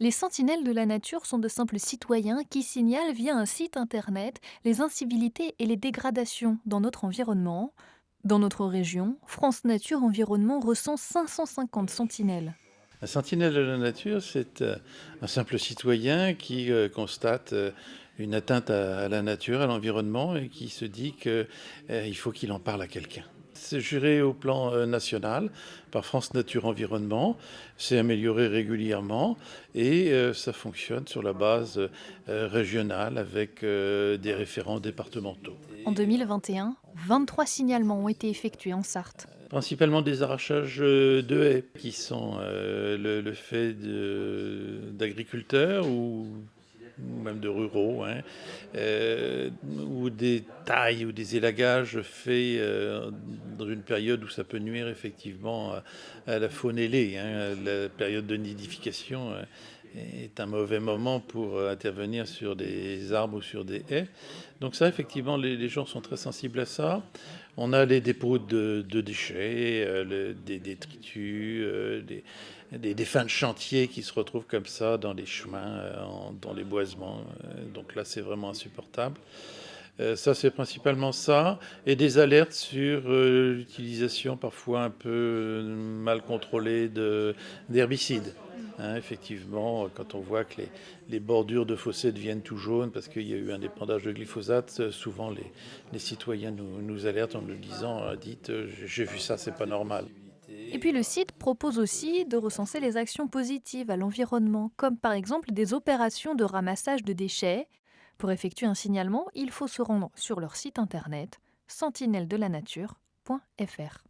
Les sentinelles de la nature sont de simples citoyens qui signalent via un site internet les incivilités et les dégradations dans notre environnement. Dans notre région, France Nature Environnement recense 550 sentinelles. Un sentinelle de la nature, c'est un simple citoyen qui constate une atteinte à la nature, à l'environnement, et qui se dit qu'il faut qu'il en parle à quelqu'un. C'est juré au plan national par France Nature Environnement, c'est amélioré régulièrement et ça fonctionne sur la base régionale avec des référents départementaux. En 2021, 23 signalements ont été effectués en Sarthe. Principalement des arrachages de haies qui sont le fait d'agriculteurs ou même de ruraux, hein, ou des tailles ou des élagages faits dans une période où ça peut nuire effectivement à la faune ailée, hein. La période de nidification est un mauvais moment pour intervenir sur des arbres ou sur des haies. Donc ça, effectivement, les gens sont très sensibles à ça. On a les dépôts de déchets, des détritus, des fins de chantier qui se retrouvent comme ça dans les chemins, dans les boisements. Donc là, c'est vraiment insupportable. Ça, c'est principalement ça. Et des alertes sur l'utilisation parfois un peu mal contrôlée d'herbicides. Hein, effectivement, quand on voit que les bordures de fossés deviennent tout jaunes parce qu'il y a eu un épandage de glyphosate, souvent les citoyens nous alertent en nous disant dites, j'ai vu ça, c'est pas normal. Et puis le site propose aussi de recenser les actions positives à l'environnement, comme par exemple des opérations de ramassage de déchets. Pour effectuer un signalement, il faut se rendre sur leur site internet sentinelle-de-la-nature.fr.